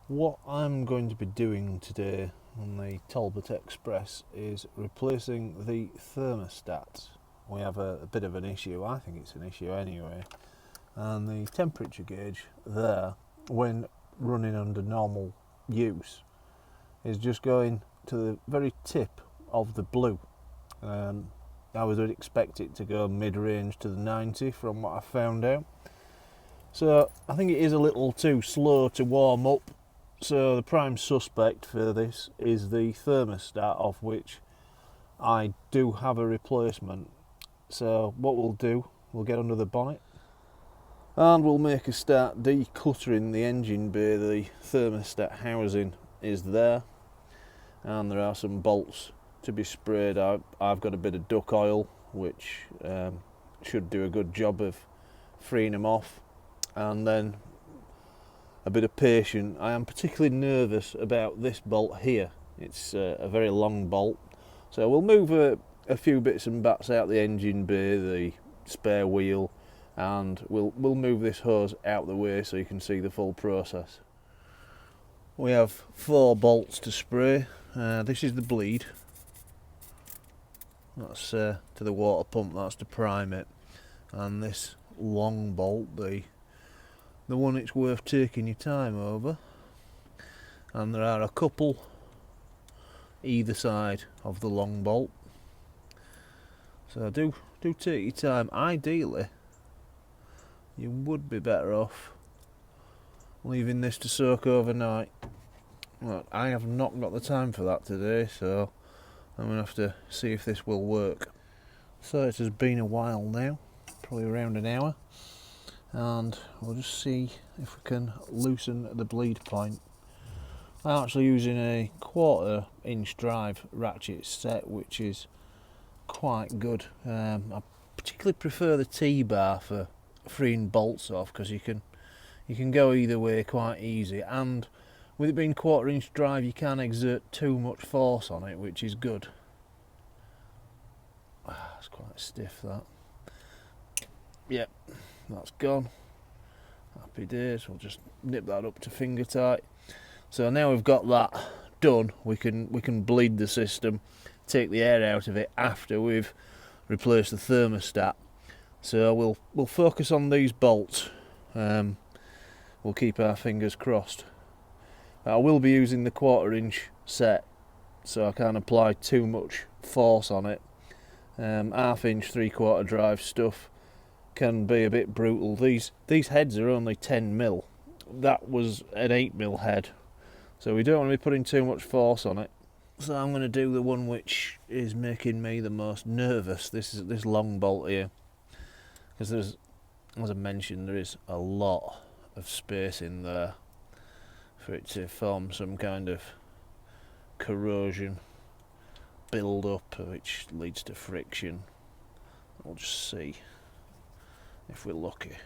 What I'm going to be doing today on the Talbot Express is replacing the thermostat. We have a bit of an issue, I think it's an issue anyway, and the temperature gauge there, when running under normal use, is just going to the very tip of the blue. I would expect it to go mid-range to the 90 from what I found out. So I think it is a little too slow to warm up. So the prime suspect for this is the thermostat, of which I do have a replacement. So what we'll do, we'll get under the bonnet and we'll make a start decluttering the engine bay. The thermostat housing is there and there are some bolts to be sprayed out. I've got a bit of duck oil which should do a good job of freeing them off, and then a bit of patience. I am particularly nervous about this bolt here. It's a very long bolt, so we'll move a few bits and bats out the engine bay, the spare wheel, and we'll move this hose out the way so you can see the full process. We have 4 bolts to spray. This is the bleed. That's to the water pump, that's to prime it. And this long bolt, the one it's worth taking your time over, and there are a couple either side of the long bolt, so do take your time. Ideally you would be better off leaving this to soak overnight. Well, I have not got the time for that today, so I'm going to have to see if this will work. So it has been a while now, probably around an hour, and we'll just see if we can loosen the bleed point. I'm actually using a 1/4 inch drive ratchet set, which is quite good. I particularly prefer the T-bar for freeing bolts off, because you can go either way quite easy, and with it being 1/4 inch drive you can't exert too much force on it, which is good. It's quite stiff, that. Yep, that's gone. Happy days. We'll just nip that up to finger tight. So now we've got that done, we can bleed the system, take the air out of it after we've replaced the thermostat. So we'll focus on these bolts. We'll keep our fingers crossed. I will be using the 1/4 inch set, so I can't apply too much force on it. 1/2 inch 3/4 drive stuff can be a bit brutal. These heads are only 10mm. That was an 8mm head, so we don't want to be putting too much force on it. So I'm going to do the one which is making me the most nervous. This is this long bolt here, because there's, as I mentioned, there is a lot of space in there for it to form some kind of corrosion build up, which leads to friction. We'll just see if we're lucky.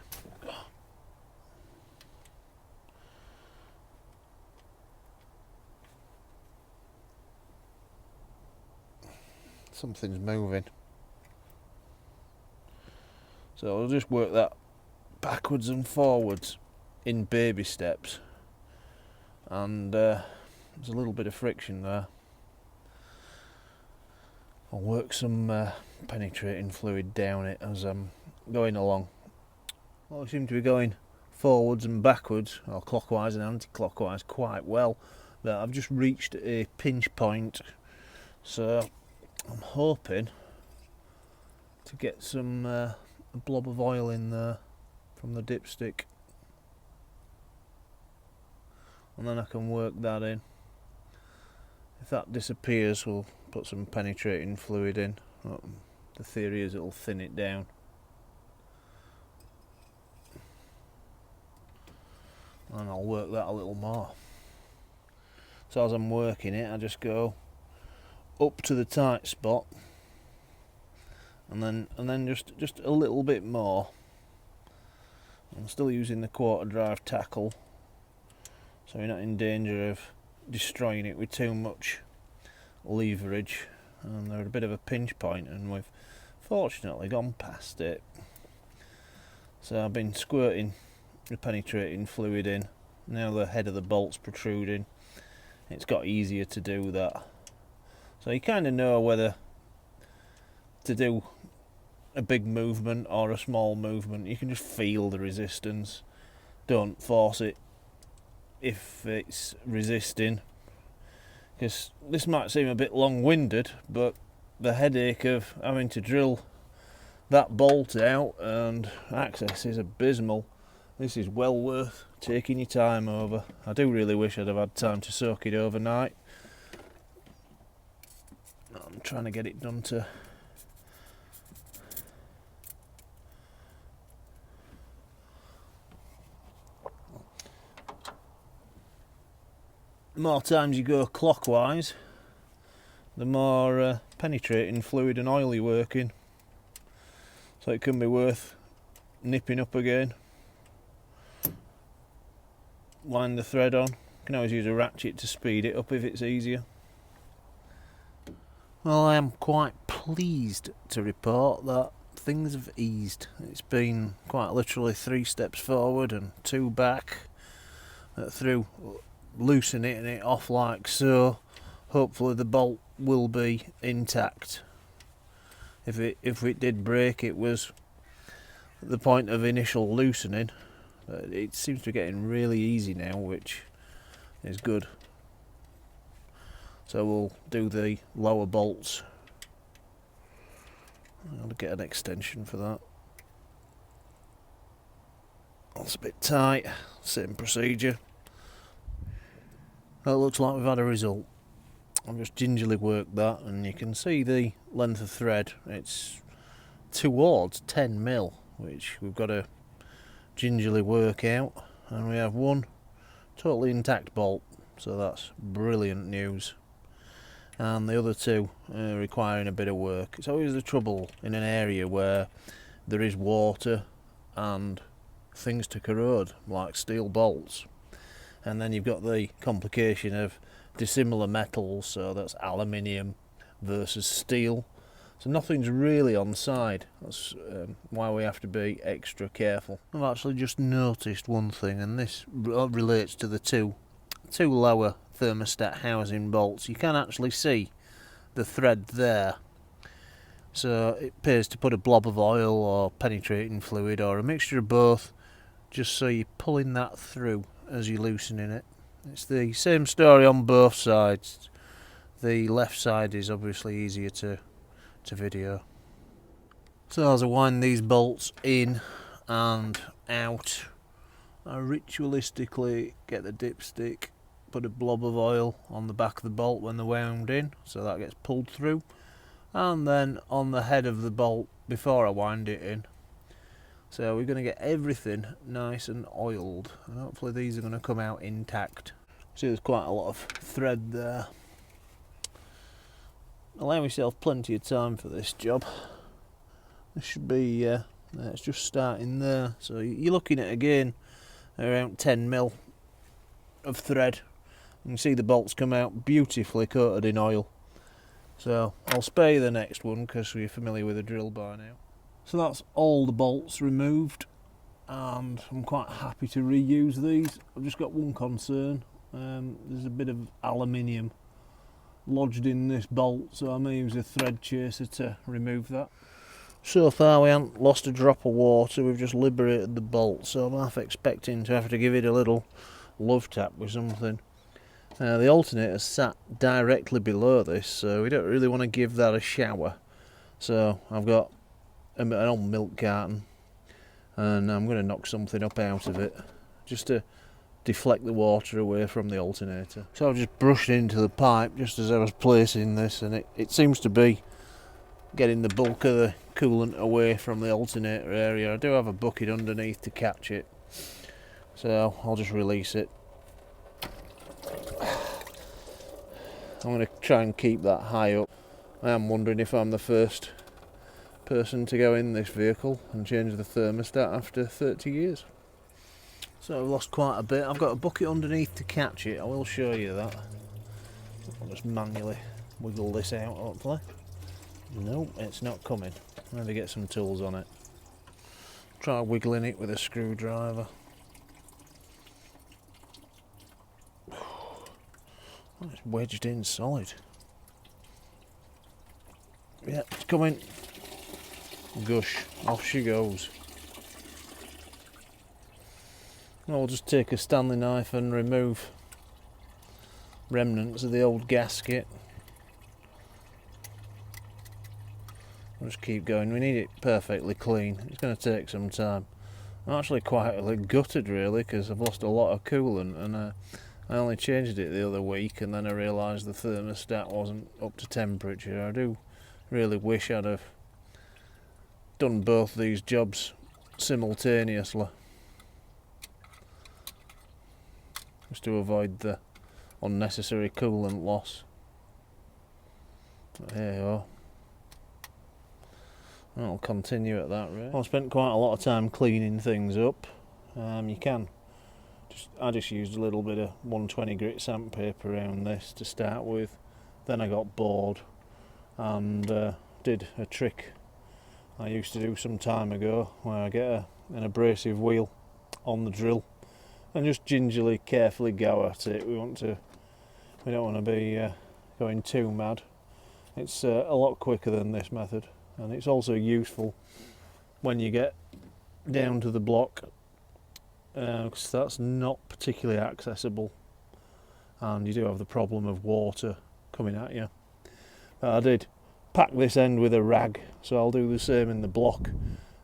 Something's moving, so I'll just work that backwards and forwards in baby steps, and there's a little bit of friction there. I'll work some penetrating fluid down it as I'm going along. Well, I seem to be going forwards and backwards, or clockwise and anti-clockwise, quite well, but I've just reached a pinch point, so I'm hoping to get some a blob of oil in there from the dipstick, and then I can work that in. If that disappears, we'll put some penetrating fluid in. The theory is it'll thin it down. And I'll work that a little more. So as I'm working it, I just go up to the tight spot, and then just a little bit more. I'm still using the 1/4 drive tackle, so you're not in danger of destroying it with too much leverage. And they're at a bit of a pinch point, and we've fortunately gone past it. So I've been squirting the penetrating fluid in Now the head of the bolt's protruding, it's got easier to do that. So you kind of know whether to do a big movement or a small movement. You can just feel the resistance. Don't force it if it's resisting, because this might seem a bit long-winded, but the headache of having to drill that bolt out and access is abysmal. This is well worth taking your time over. I do really wish I'd have had time to soak it overnight. I'm trying to get it done to the more times you go clockwise, the more penetrating fluid and oil you're working. So it can be worth nipping up again. Wind the thread on. You can always use a ratchet to speed it up if it's easier. Well, I am quite pleased to report that things have eased. It's been quite literally 3 steps forward and 2 back through loosening it off like so. Hopefully the bolt will be intact. If it did break, it was at the point of initial loosening. It seems to be getting really easy now, which is good. So we'll do the lower bolts. I'll get an extension for that. That's a bit tight. Same procedure. Well, it looks like we've had a result. I've just gingerly worked that, and you can see the length of thread. It's towards 10mm, which we've got to gingerly work out, and we have one totally intact bolt, so that's brilliant news. And the other 2 requiring a bit of work. It's always the trouble in an area where there is water and things to corrode, like steel bolts, and then you've got the complication of dissimilar metals, so that's aluminium versus steel, so nothing's really on side. That's why we have to be extra careful. I've actually just noticed one thing, and this relates to the two lower thermostat housing bolts. You can actually see the thread there, so it appears to put a blob of oil or penetrating fluid or a mixture of both, just so you're pulling that through as you're loosening it. It's the same story on both sides. The left side is obviously easier to video. So as I wind these bolts in and out, I ritualistically get the dipstick, put a blob of oil on the back of the bolt when they're wound in, so that gets pulled through, and then on the head of the bolt before I wind it in. So we're going to get everything nice and oiled, and hopefully these are going to come out intact. See, there's quite a lot of thread there. Allow myself plenty of time for this job. This should be, it's just starting there, so you're looking at again around 10mm of thread. You can see the bolts come out beautifully coated in oil. So I'll spare you the next one because we're familiar with the drill by now. So that's all the bolts removed, and I'm quite happy to reuse these. I've just got one concern. There's a bit of aluminium lodged in this bolt, so I may use a thread chaser to remove that. So far we haven't lost a drop of water, we've just liberated the bolt, so I'm half expecting to have to give it a little love tap with something. The alternator's sat directly below this, so we don't really want to give that a shower. So I've got an old milk carton, and I'm going to knock something up out of it just to deflect the water away from the alternator. So I've just brushed into the pipe just as I was placing this, and it seems to be getting the bulk of the coolant away from the alternator area. I do have a bucket underneath to catch it, so I'll just release it. I'm going to try and keep that high up. I am wondering if I'm the first person to go in this vehicle and change the thermostat after 30 years. So I've lost quite a bit. I've got a bucket underneath to catch it. I will show you that. I'll just manually wiggle this out, hopefully. No, it's not coming. Maybe get some tools on it. Try wiggling it with a screwdriver. It's wedged in solid. Yeah, it's coming. Gush, off she goes. I'll just take a Stanley knife and remove remnants of the old gasket. I'll just keep going. We need it perfectly clean. It's going to take some time. I'm actually quite gutted really, because I've lost a lot of coolant, and I only changed it the other week, and then I realised the thermostat wasn't up to temperature. I do really wish I'd have done both these jobs simultaneously, just to avoid the unnecessary coolant loss. But here you are. I'll continue at that rate. I've spent quite a lot of time cleaning things up. You can I just used a little bit of 120 grit sandpaper around this to start with. Then I got bored and did a trick I used to do some time ago, where I get an abrasive wheel on the drill and just gingerly, carefully go at it. We don't want to be going too mad. It's a lot quicker than this method, and it's also useful when you get down to the block, because that's not particularly accessible, and you do have the problem of water coming at you. But I did pack this end with a rag, so I'll do the same in the block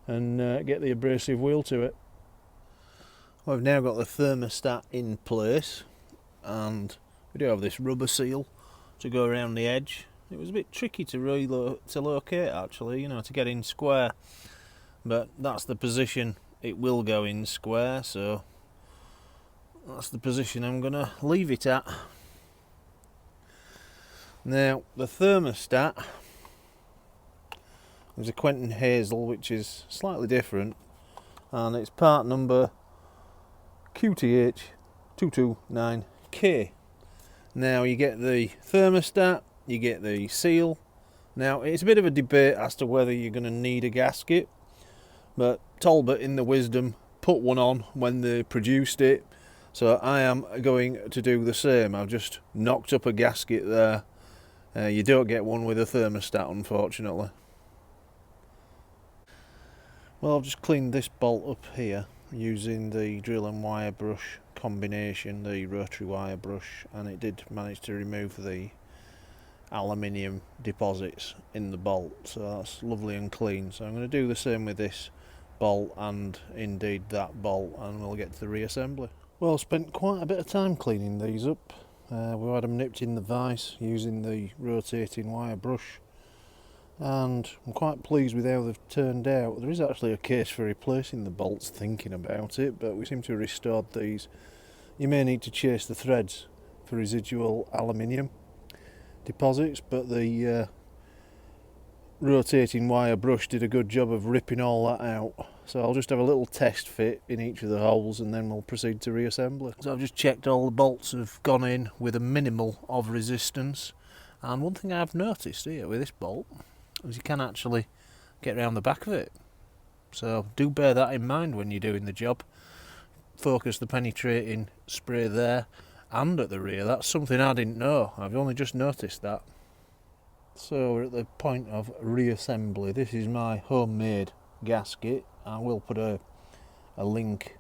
and get the abrasive wheel to it. We've now got the thermostat in place, and we do have this rubber seal to go around the edge. It was a bit tricky to locate actually, to get in square, but that's the position it will go in square, so that's the position I'm going to leave it at. Now the thermostat is a Quentin Hazel, which is slightly different, and it's part number QTH229K. Now you get the thermostat, you get the seal. Now it's a bit of a debate as to whether you're going to need a gasket, but Talbot in the wisdom put one on when they produced it, so I am going to do the same. I've just knocked up a gasket there. You don't get one with a thermostat, unfortunately. Well, I've just cleaned this bolt up here using the drill and wire brush combination, the rotary wire brush, and it did manage to remove the aluminium deposits in the bolt, so that's lovely and clean. So I'm going to do the same with this bolt and indeed that bolt, and we'll get to the reassembly. Well, I spent quite a bit of time cleaning these up. We had them nipped in the vise using the rotating wire brush, and I'm quite pleased with how they've turned out. There is actually a case for replacing the bolts, thinking about it, but we seem to have restored these. You may need to chase the threads for residual aluminium deposits, but the rotating wire brush did a good job of ripping all that out. So I'll just have a little test fit in each of the holes, and then we'll proceed to reassembly. So I've just checked all the bolts have gone in with a minimal of resistance, and one thing I've noticed here with this bolt is you can actually get around the back of it, so do bear that in mind when you're doing the job. Focus the penetrating spray there and at the rear. That's something I didn't know. I've only just noticed that. So we're at the point of reassembly. This is my homemade gasket. I will put a link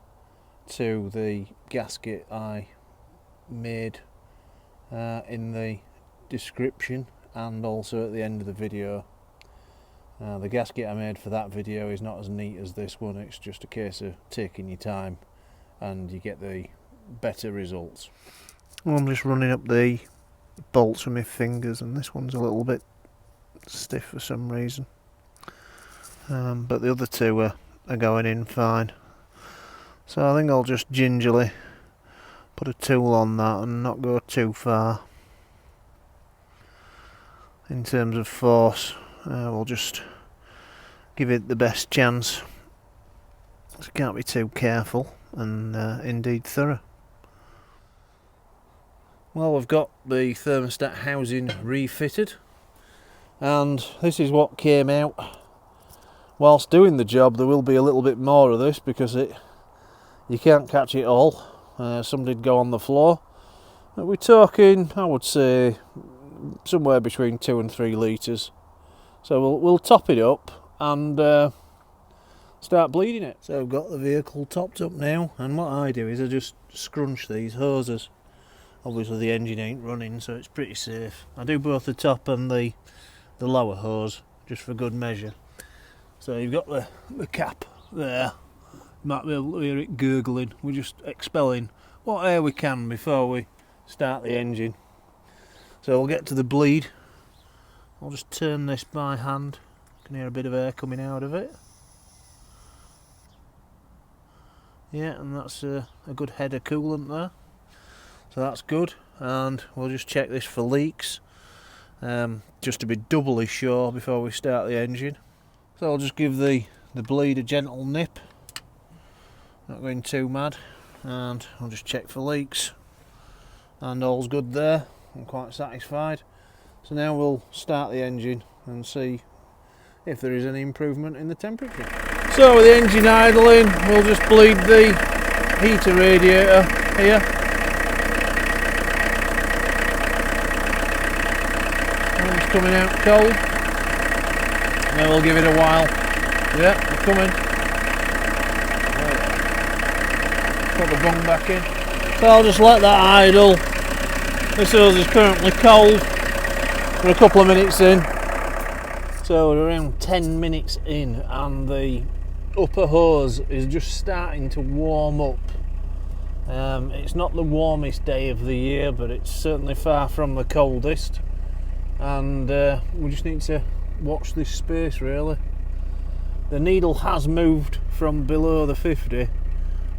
to the gasket I made in the description and also at the end of the video. The gasket I made for that video is not as neat as this one. It's just a case of taking your time and you get the better results. Well, I'm just running up the bolts with my fingers, and this one's a little bit stiff for some reason, but the other two are going in fine. So I think I'll just gingerly put a tool on that and not go too far. In terms of force, we'll just give it the best chance. So can't be too careful and indeed thorough. Well, we've got the thermostat housing refitted, and this is what came out. Whilst doing the job, there will be a little bit more of this because you can't catch it all. Some did go on the floor, We're talking, I would say, somewhere between 2 and 3 litres. So we'll top it up and start bleeding it. So I've got the vehicle topped up now, and what I do is I just scrunch these hoses. Obviously the engine ain't running, so it's pretty safe. I do both the top and the lower hose, just for good measure. So you've got the cap there. You might be able to hear it gurgling. We're just expelling what air we can before we start the engine. So we'll get to the bleed. I'll just turn this by hand. You can hear a bit of air coming out of it. Yeah, and that's a good head of coolant there. So that's good. And we'll just check this for leaks, just to be doubly sure before we start the engine. So I'll just give the bleed a gentle nip, not going too mad, and I'll just check for leaks, and all's good there. I'm quite satisfied. So now we'll start the engine and see if there is any improvement in the temperature. So with the engine idling, we'll just bleed the heater radiator here. And it's coming out cold. Then we'll give it a while. Yeah, they're coming. Put the bung back in. So I'll just let that idle. This hose is currently cold. We're a couple of minutes in. So we're around 10 minutes in and the upper hose is just starting to warm up. It's not the warmest day of the year, but it's certainly far from the coldest. And we just need to watch this space really. The needle has moved from below the 50.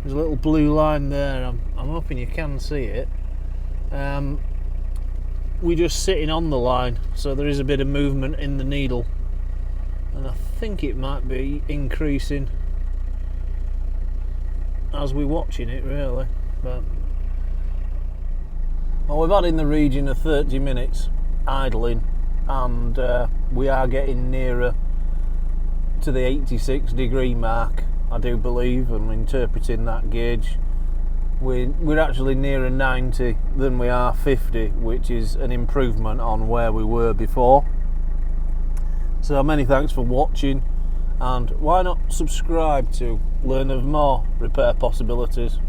There's a little blue line there. I'm hoping you can see it. We're just sitting on the line, so there is a bit of movement in the needle, and I think it might be increasing as we're watching it really. But well, we've had in the region of 30 minutes idling, and we are getting nearer to the 86 degree mark, I do believe. I'm interpreting that gauge. We're actually nearer 90 than we are 50, which is an improvement on where we were before. So many thanks for watching, and why not subscribe to learn of more repair possibilities.